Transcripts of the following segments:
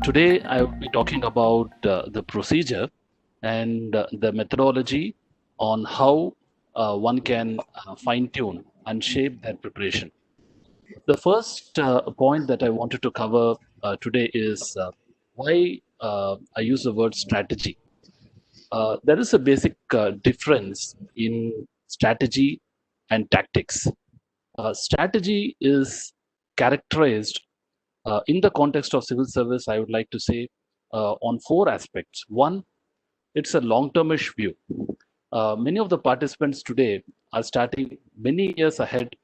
Today, I will be talking about the procedure and the methodology on how one can fine tune and shape their preparation. The first point that I wanted to cover today is why I use the word strategy. There is a basic difference in strategy and tactics. Strategy is characterized in the context of civil service, I would like to say on four aspects. One, it's a long-termish view. Many of the participants today are starting many years ahead.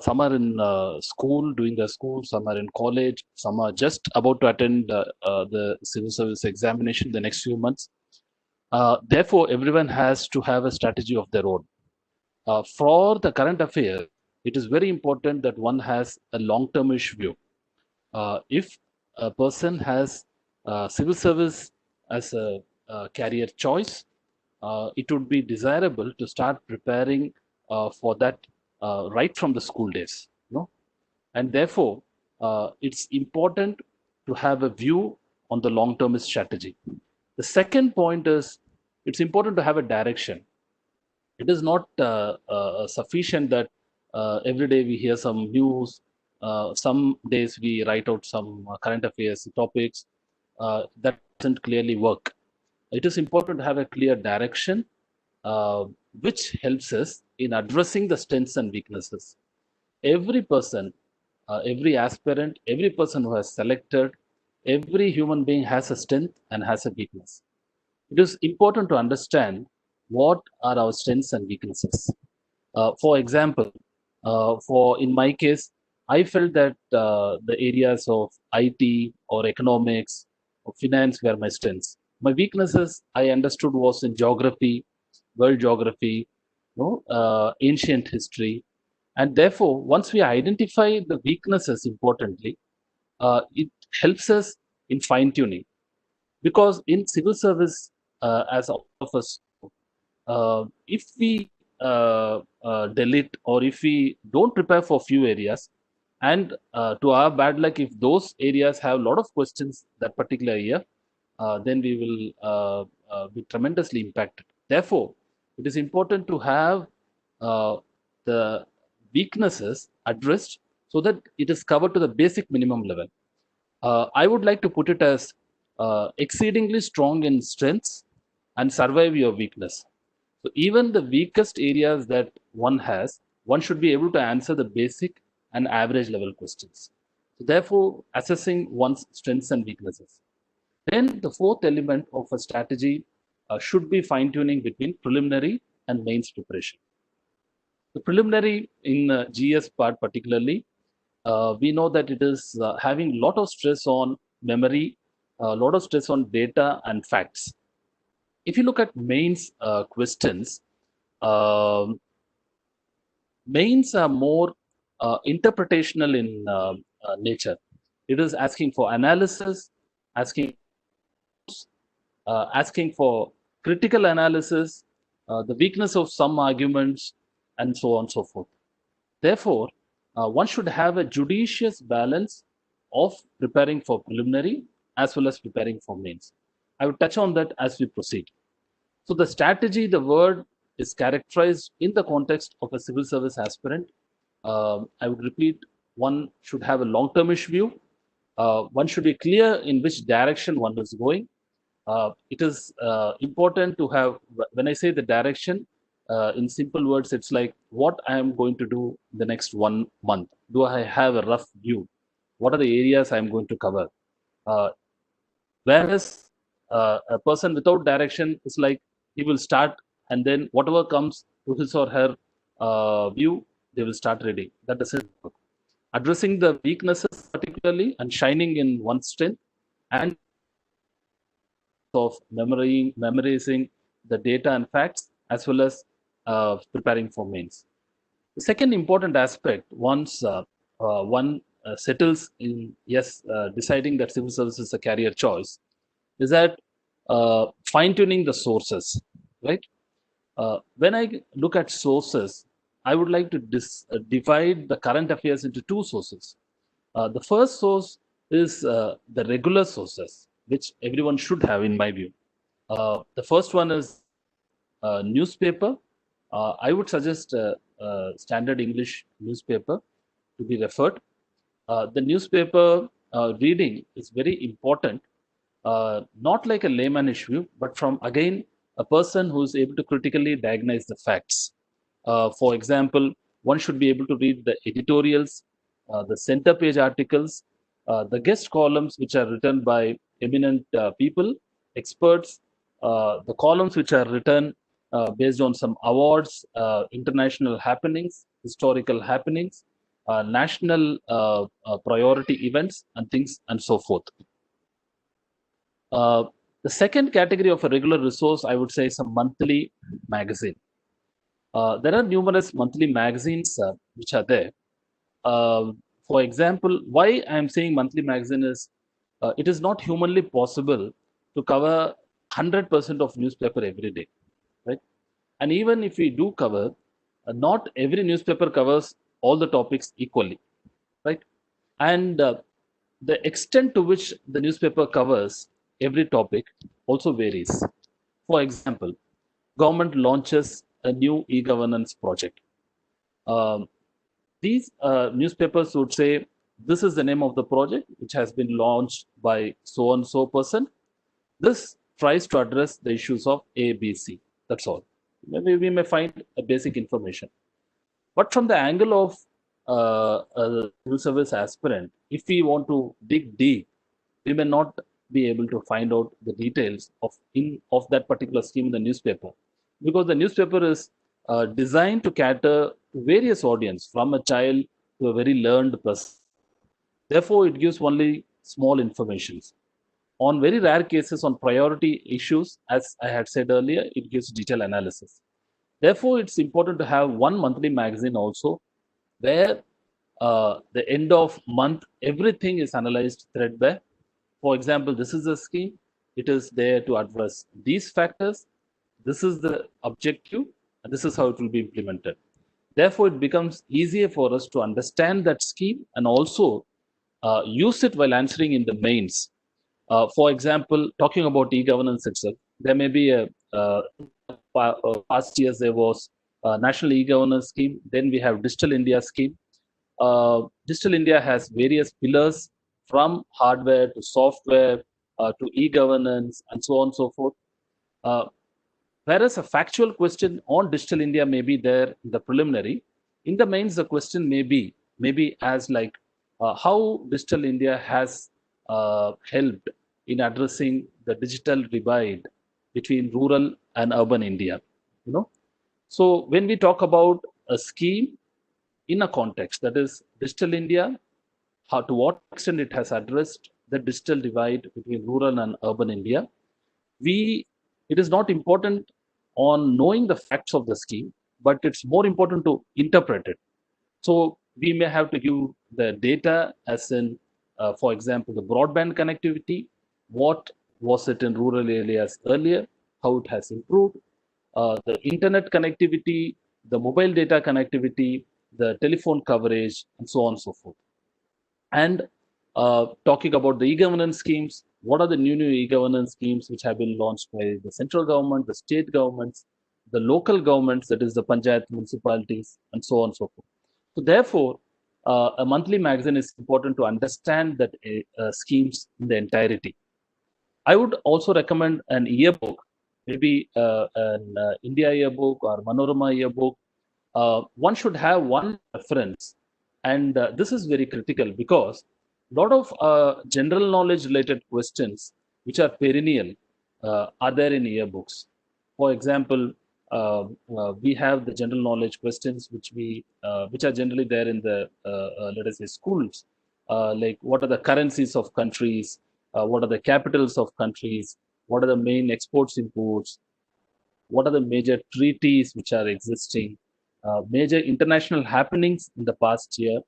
Some are in school, doing their school, some are in college, some are just about to attend the civil service examination the next few months. Therefore, everyone has to have a strategy of their own. For the current affair, it is very important that one has a long-termish view. If a person has civil service as a career choice, it would be desirable to start preparing for that right from the school days. And therefore, it's important to have a view on the long-term strategy. The second point is it's important to have a direction. It is not sufficient that every day we hear some news. Some days we write out some current affairs topics. That doesn't clearly work. It is important to have a clear direction, uh, which helps us in addressing the strengths and weaknesses. Every person, every aspirant, every person who has selected, every human being has a strength and has a weakness. It is important to understand what are our strengths and weaknesses. For example, for in my case, I felt that the areas of IT or economics or finance were my strengths. My weaknesses I understood was in geography, world geography, ancient history, and therefore, once we identify the weaknesses importantly, it helps us in fine tuning. Because in civil service, as all of us, if we delete or if we don't prepare for few areas, and to our bad luck, if those areas have a lot of questions that particular year, then we will be tremendously impacted. Therefore, it is important to have the weaknesses addressed so that it is covered to the basic minimum level. I would like to put it as exceedingly strong in strengths and survive your weakness. So even the weakest areas that one has, one should be able to answer the basic and average level questions. So therefore, assessing one's strengths and weaknesses. Then the fourth element of a strategy should be fine tuning between preliminary and mains preparation. The preliminary in GS part particularly, we know that it is having a lot of stress on memory, a lot of stress on data and facts. If you look at mains questions, um mains are more interpretational in nature. It is asking for analysis, asking asking for critical analysis, the weakness of some arguments, and so on and so forth. Therefore, one should have a judicious balance of preparing for preliminary as well as preparing for mains. I will touch on that as we proceed. So, the strategy, the word is characterized in the context of a civil service aspirant. I would repeat, one should have a long termish view. One should be clear in which direction one is going. It is important to have, when I say the direction, in simple words, it's like what I am going to do the next 1 month. Do I have a rough view? What are the areas I'm going to cover? Uh, Whereas a person without direction is like he will start, and then whatever comes to his or her view, they will start reading. That doesn't work. Addressing the weaknesses particularly and shining in one's strength and of memorizing the data and facts as well as preparing for mains. The second important aspect, once one settles in yes, deciding that civil service is a career choice, is that fine tuning the sources, right? When I look at sources, I would like to divide the current affairs into two sources. The first source is the regular sources, which everyone should have, in my view. The first one is newspaper. I would suggest standard English newspaper to be referred. The newspaper reading is very important, not like a layman issue, but from again a person who is able to critically diagnose the facts. For example, one should be able to read the editorials, the center page articles, the guest columns which are written by eminent people, experts, the columns which are written based on some awards, international happenings, historical happenings, national priority events, and things and so forth. Uh, the second category of a regular resource, I would say, is a monthly magazine. There are numerous monthly magazines which are there. For example, why I am saying monthly magazine is it is not humanly possible to cover 100% of newspaper every day, right? And even if we do cover, not every newspaper covers all the topics equally, right? And the extent to which the newspaper covers every topic also varies. For example, government launches a new e-governance project. Um, these newspapers would say, this is the name of the project which has been launched by so and so person. This tries to address the issues of A, B, C. That's all. Maybe we may find a basic information. But from the angle of a civil service aspirant, if we want to dig deep, we may not be able to find out the details of that particular scheme in the newspaper, because the newspaper is designed to cater to various audience, from a child to a very learned person. Therefore, it gives only small informations. On very rare cases on priority issues, as I had said earlier, it gives detailed analysis. Therefore, it's important to have one monthly magazine also, where the end of month, everything is analyzed threadbare. For example, this is a scheme. It is there to address these factors. This is the objective, and this is how it will be implemented. Therefore, it becomes easier for us to understand that scheme and also use it while answering in the mains. For example, talking about e-governance itself, there may be past years there was a national e-governance scheme. Then we have Digital India scheme. Digital India has various pillars, from hardware to software to e-governance and so on and so forth. Uh, Whereas a factual question on Digital India may be there in the preliminary, in the mains the question may be as like how Digital India has helped in addressing the digital divide between rural and urban India. You know, so when we talk about a scheme in a context, that is Digital India, how to what extent it has addressed the digital divide between rural and urban India, we it is not important on knowing the facts of the scheme, but it's more important to interpret it. So we may have to give the data, as in, for example, the broadband connectivity. What was it in rural areas earlier? How it has improved? The internet connectivity, the mobile data connectivity, the telephone coverage, and so on and so forth. And talking about the e-governance schemes, what are the new e-governance schemes which have been launched by the central government, the state governments, the local governments, that is the panchayat municipalities, and so on and so forth. So therefore, a monthly magazine is important to understand that schemes in the entirety. I would also recommend an yearbook, maybe an India yearbook or Manorama yearbook. One should have one reference, and this is very critical because a lot of general knowledge related questions which are perennial are there in yearbooks. For example, we have the general knowledge questions which are generally there in the let us say schools, like what are the currencies of countries, what are the capitals of countries, what are the main exports imports, what are the major treaties which are existing, major international happenings in the past year,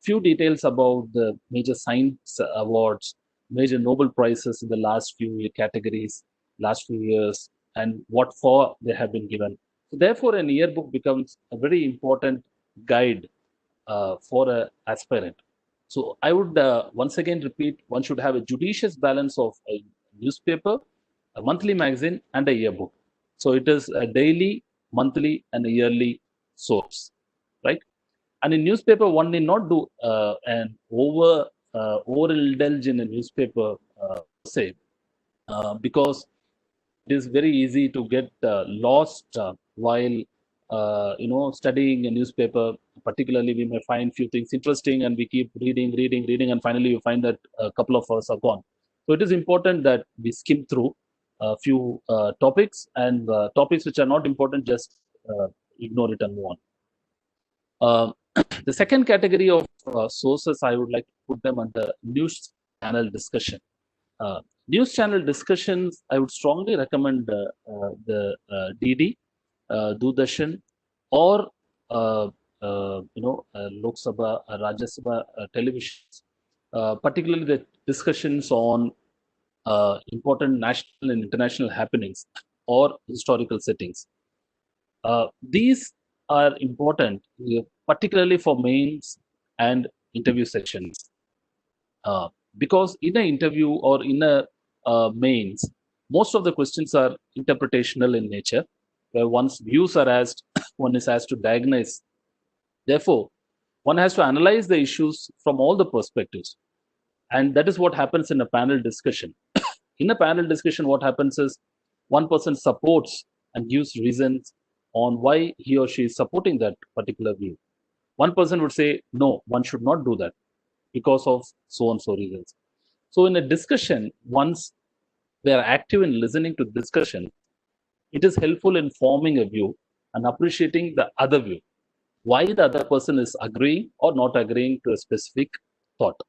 few details about the major science awards, major Nobel Prizes in the last few categories, last few years, and what for they have been given. So therefore, an yearbook becomes a very important guide for an aspirant. So I would once again repeat, one should have a judicious balance of a newspaper, a monthly magazine, and a yearbook. So it is a daily, monthly, and a yearly source, right? And in newspaper, one need not do an overindulge in a newspaper, say, because it is very easy to get lost while studying a newspaper. Particularly, we may find few things interesting, and we keep reading, and finally, you find that a couple of hours are gone. So it is important that we skim through a few topics, and topics which are not important, just ignore it and move on. The second category of sources, I would like to put them under news channel discussion. News channel discussions, I would strongly recommend the DD, Doordarshan, or Lok Sabha, Rajya Sabha televisions, particularly the discussions on important national and international happenings or historical settings. These are important, particularly for mains and interview sessions. Because in an interview or in a mains, most of the questions are interpretational in nature, where one's views are asked, one is asked to diagnose. Therefore, one has to analyze the issues from all the perspectives. And that is what happens in a panel discussion. In a panel discussion, what happens is one person supports and gives reasons on why he or she is supporting that particular view. One person would say, no, one should not do that because of so and so reasons. So in a discussion, once they are active in listening to discussion, it is helpful in forming a view and appreciating the other view, why the other person is agreeing or not agreeing to a specific thought.